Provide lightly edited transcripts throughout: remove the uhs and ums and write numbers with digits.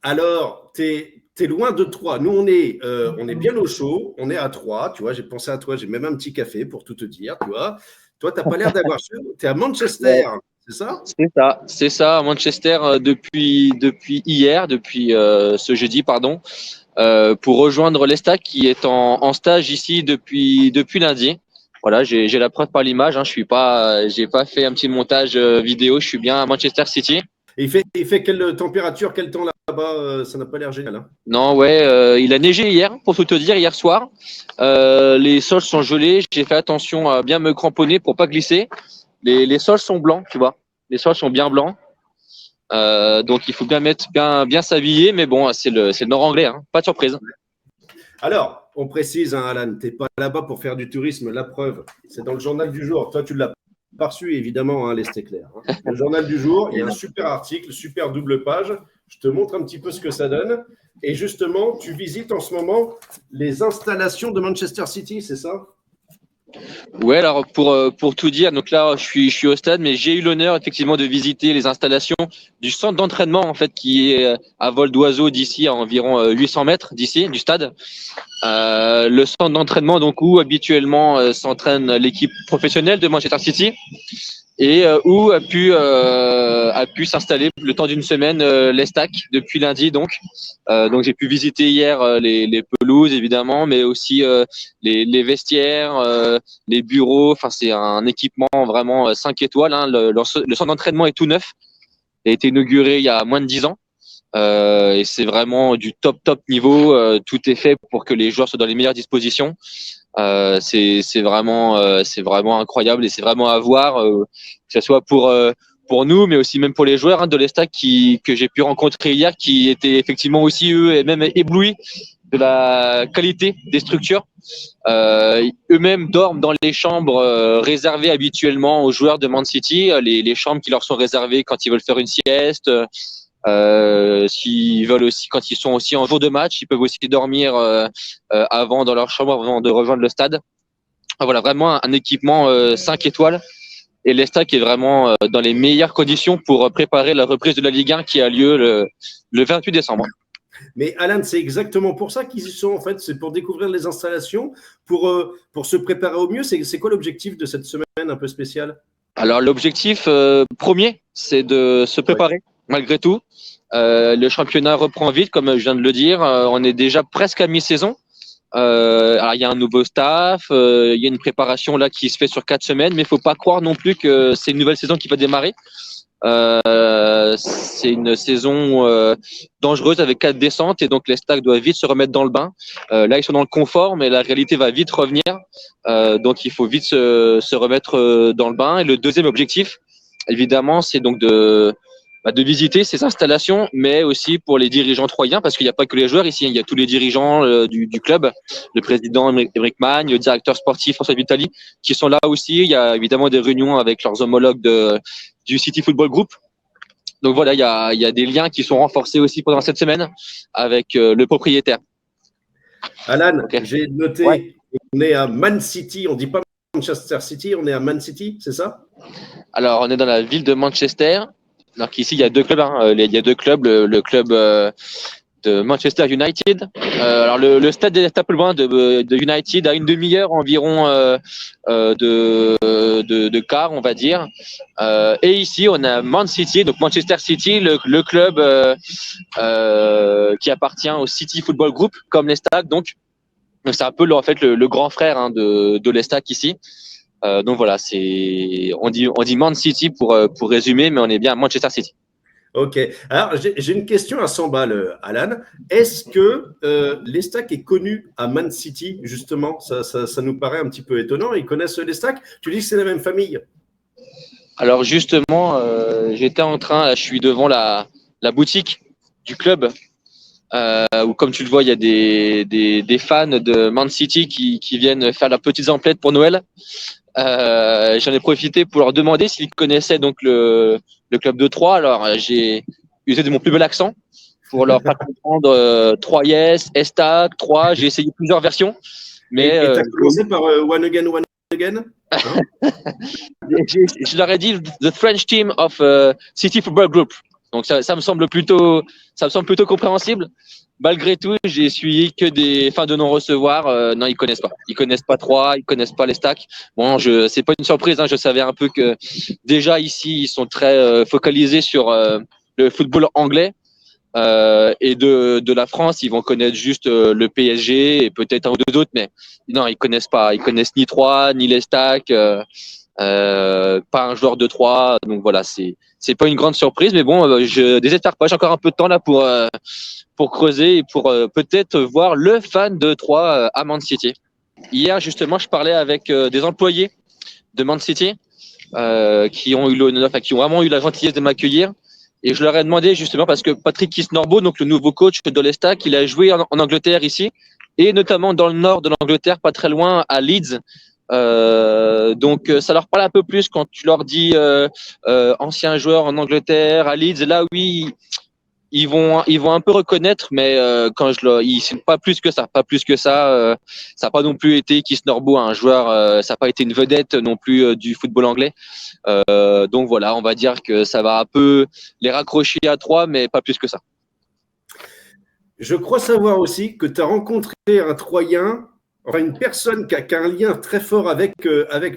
Alors, t'es loin de Troyes. Nous, on est bien au chaud. On est à Troyes. Tu vois, j'ai pensé à toi. J'ai même un petit café pour tout te dire. Tu vois, toi, t'as pas l'air d'avoir chaud. T'es à Ouais, Manchester, c'est ça? c'est ça, à Manchester depuis hier, depuis ce jeudi, pardon, pour rejoindre l'Estac qui est en stage ici depuis lundi. Voilà, j'ai la preuve par l'image. Hein, j'ai pas fait un petit montage vidéo. Je suis bien à Manchester City. Et il fait quelle température, quel temps là-bas? Ça n'a pas l'air génial, hein. Non, ouais, il a neigé hier, pour tout te dire, hier soir. Les sols sont gelés. J'ai fait attention à bien me cramponner pour pas glisser. Les sols sont blancs, tu vois. Les sols sont bien blancs. Donc il faut bien s'habiller, mais bon, c'est le nord anglais, hein. Pas de surprise. Alors, on précise, hein, Alan, tu n'es pas là-bas pour faire du tourisme. La preuve, c'est dans le journal du jour. Toi, tu l'as pas reçu, évidemment, hein, l'Est éclair, hein. Le journal du jour, il y a un super article, super double page. Je te montre un petit peu ce que ça donne. Et justement, tu visites en ce moment les installations de Manchester City, c'est ça? Ouais, alors pour tout dire, donc là je suis au stade, mais j'ai eu l'honneur effectivement de visiter les installations du centre d'entraînement en fait qui est à vol d'oiseau d'ici à environ 800 mètres d'ici du stade. Le centre d'entraînement donc où habituellement s'entraîne l'équipe professionnelle de Manchester City et où a pu s'installer le temps d'une semaine l'Estac depuis lundi donc j'ai pu visiter hier les pelouses évidemment mais aussi les vestiaires les bureaux, enfin c'est un équipement vraiment 5 étoiles, hein. Le centre d'entraînement est tout neuf, il a été inauguré il y a moins de 10 ans. Et c'est vraiment du top niveau. Tout est fait pour que les joueurs soient dans les meilleures dispositions. C'est vraiment incroyable et c'est vraiment à voir, que ce soit pour nous, mais aussi même pour les joueurs, hein, de l'Estac que j'ai pu rencontrer hier, qui étaient effectivement aussi eux et même éblouis de la qualité des structures. Eux-mêmes dorment dans les chambres réservées habituellement aux joueurs de Man City, les chambres qui leur sont réservées quand ils veulent faire une sieste. S'ils veulent aussi, quand ils sont aussi en jour de match, ils peuvent aussi dormir avant dans leur chambre avant de rejoindre le stade. Voilà, vraiment un équipement 5 étoiles. Et l'Estac est vraiment dans les meilleures conditions pour préparer la reprise de la Ligue 1 qui a lieu le 28 décembre. Mais Alan, c'est exactement pour ça qu'ils y sont en fait. C'est pour découvrir les installations, pour se préparer au mieux. C'est quoi l'objectif de cette semaine un peu spéciale? Alors l'objectif premier, c'est de se préparer malgré tout. Le championnat reprend vite, comme je viens de le dire. On est déjà presque à mi-saison. Alors il y a un nouveau staff, il y a une préparation là qui se fait sur 4 semaines, mais il faut pas croire non plus que c'est une nouvelle saison qui va démarrer. C'est une saison dangereuse avec 4 descentes et donc les Stacks doivent vite se remettre dans le bain. Là ils sont dans le confort, mais la réalité va vite revenir. Donc il faut vite se remettre dans le bain. Et le deuxième objectif, évidemment, c'est donc de visiter ces installations, mais aussi pour les dirigeants troyens, parce qu'il n'y a pas que les joueurs ici, il y a tous les dirigeants du club, le président Émeric Magne, le directeur sportif François Vitali, qui sont là aussi. Il y a évidemment des réunions avec leurs homologues du City Football Group. Donc voilà, il y a des liens qui sont renforcés aussi pendant cette semaine avec le propriétaire. Alan, Okay. j'ai noté, Ouais. On est à Man City, on ne dit pas Manchester City, on est à Man City, c'est ça? Alors on est dans la ville de Manchester. Donc ici il y a deux clubs, hein. Il y a deux clubs, le club de Manchester United. Alors le stade est un peu loin de United, à une demi-heure environ de car, on va dire. Et ici on a Man City, donc Manchester City, le club qui appartient au City Football Group, comme l'Estac. Donc c'est un peu en fait le grand frère, hein, de l'Estac ici. Donc voilà, on dit Man City pour résumer, mais on est bien à Manchester City. Ok. Alors, j'ai une question à 100 balles, Alan. Est-ce que l'Estac est connu à Man City, justement? Ça nous paraît un petit peu étonnant. Ils connaissent l'Estac? Tu dis que c'est la même famille? Alors justement, j'étais en train, là, je suis devant la boutique du club, où comme tu le vois, il y a des fans de Man City qui viennent faire leurs petites emplettes pour Noël. J'en ai profité pour leur demander s'ils connaissaient donc le club de Troyes. Alors j'ai usé de mon plus bel accent pour leur faire comprendre Troyes, Estac, Troyes. J'ai essayé plusieurs versions, mais Et tu as commencé par One Again, One Again, hein? je leur ai dit The French team of City Football Group. Donc ça me semble plutôt compréhensible. Malgré tout, j'ai essuyé que des fins de non-recevoir. Non, ils connaissent pas. Ils connaissent pas 3, ils connaissent pas les stacks. Bon, c'est pas une surprise. Je savais un peu que déjà ici, ils sont très focalisés sur le football anglais. Et de la France, ils vont connaître juste le PSG et peut-être un ou deux autres, mais non, ils connaissent pas. Ils connaissent ni 3, ni les stacks, pas un joueur de 3. Donc voilà, c'est pas une grande surprise, mais bon, je désespère pas. J'ai encore un peu de temps là pour creuser et pour peut-être voir le fan de 3 à Man City. Hier, justement, je parlais avec des employés de Man City qui ont eu l'honneur, qui ont vraiment eu la gentillesse de m'accueillir. Et je leur ai demandé justement parce que Patrick Kisnorbo, donc le nouveau coach de l'Estac, il a joué en Angleterre ici et notamment dans le nord de l'Angleterre, pas très loin à Leeds. Donc ça leur parle un peu plus quand tu leur dis ancien joueur en Angleterre à Leeds. Là oui, ils vont un peu reconnaître, mais quand ils sont pas plus que ça, ça n'a pas non plus été Kisnorbo, un joueur, ça n'a pas été une vedette non plus du football anglais. Donc voilà, on va dire que ça va un peu les raccrocher à 3, mais pas plus que ça. Je crois savoir aussi que tu as rencontré un Troyen, enfin une personne qui a un lien très fort avec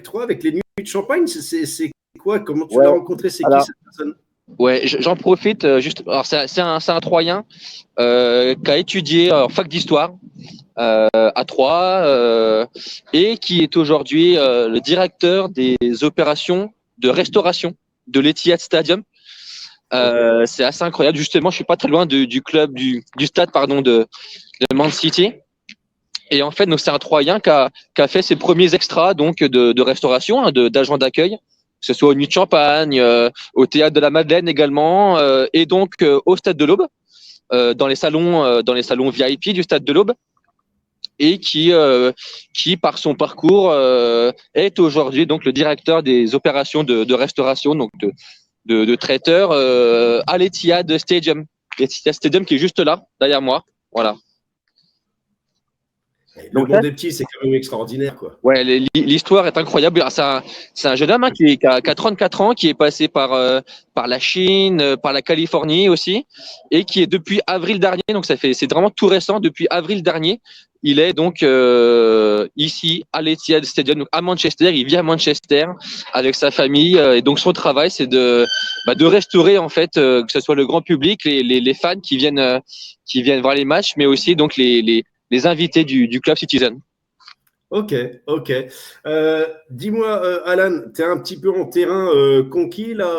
3, avec les nuits de Champagne. C'est quoi? Comment tu l'as rencontré? C'est qui cette personne? Ouais, j'en profite juste. Alors c'est un Troyen qui a étudié en fac d'histoire à Troyes et qui est aujourd'hui le directeur des opérations de restauration de l'Etihad Stadium. C'est assez incroyable. Justement, je suis pas très loin du club du stade de Man City. Et en fait, donc c'est un Troyen qui a fait ses premiers extras donc de restauration, d'agent d'accueil, que ce soit au Nuit de Champagne, au Théâtre de la Madeleine également, et donc au Stade de l'Aube, dans les salons VIP du Stade de l'Aube, et qui par son parcours est aujourd'hui donc le directeur des opérations de restauration, donc de traiteur à l'Etihad Stadium. L'Etihad Stadium qui est juste là, derrière moi. Voilà. Le monde des petits, c'est quand même extraordinaire, quoi. Ouais, l'histoire est incroyable. C'est un jeune homme qui a 34 ans, qui est passé par la Chine, par la Californie aussi, et qui est depuis avril dernier, donc c'est vraiment tout récent, depuis avril dernier, il est donc ici à l'Etihad Stadium, donc à Manchester. Il vit à Manchester avec sa famille, et donc son travail, c'est de restaurer en fait, que ce soit le grand public, les fans qui viennent voir les matchs, mais aussi donc les invités du Club Citizen. Ok. Dis-moi, Alan, tu es un petit peu en terrain conquis là,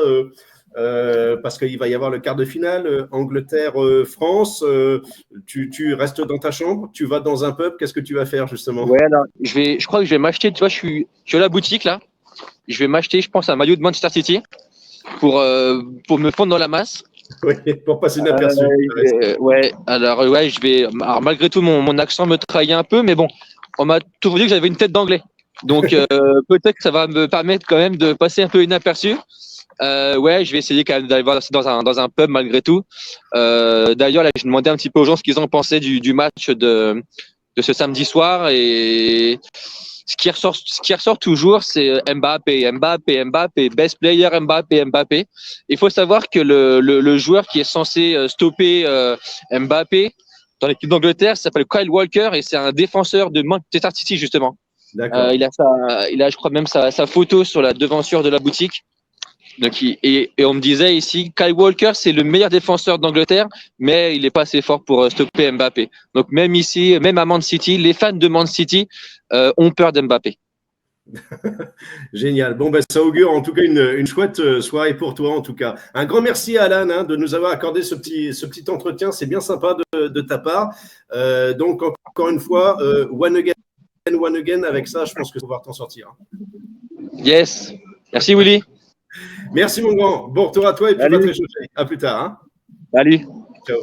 parce qu'il va y avoir le quart de finale Angleterre-France. Tu restes dans ta chambre, tu vas dans un pub, qu'est-ce que tu vas faire justement? Ouais, alors, je crois que je vais m'acheter, tu vois, je suis à la boutique là. Je vais m'acheter, je pense, un maillot de Manchester City pour me fondre dans la masse. Oui, pour passer inaperçu. Ouais, alors malgré tout, mon accent me trahit un peu, mais bon, on m'a toujours dit que j'avais une tête d'anglais. Donc peut-être que ça va me permettre quand même de passer un peu inaperçu. Ouais, je vais essayer quand même d'aller voir dans un pub malgré tout. D'ailleurs, là, j'ai demandé un petit peu aux gens ce qu'ils en pensaient du match de ce samedi soir, et ce qui ressort toujours, c'est Mbappé, best player Mbappé. Il faut savoir que le joueur qui est censé stopper Mbappé dans l'équipe d'Angleterre s'appelle Kyle Walker, et c'est un défenseur de Manchester City justement. Il a, je crois même sa photo sur la devanture de la boutique. Donc, et on me disait ici, Kyle Walker, c'est le meilleur défenseur d'Angleterre, mais il n'est pas assez fort pour stopper Mbappé. Donc même ici, même à Man City, les fans de Man City ont peur d'Mbappé. Génial. Bon, ça augure en tout cas une chouette soirée pour toi en tout cas. Un grand merci à Alan de nous avoir accordé ce petit entretien. C'est bien sympa de ta part. Donc encore une fois, one again avec ça, je pense que tu vas pouvoir t'en sortir. Yes. Merci Willy. Merci mon grand. Bon retour à toi et puis va te réchauffer. À plus tard. Salut. Ciao.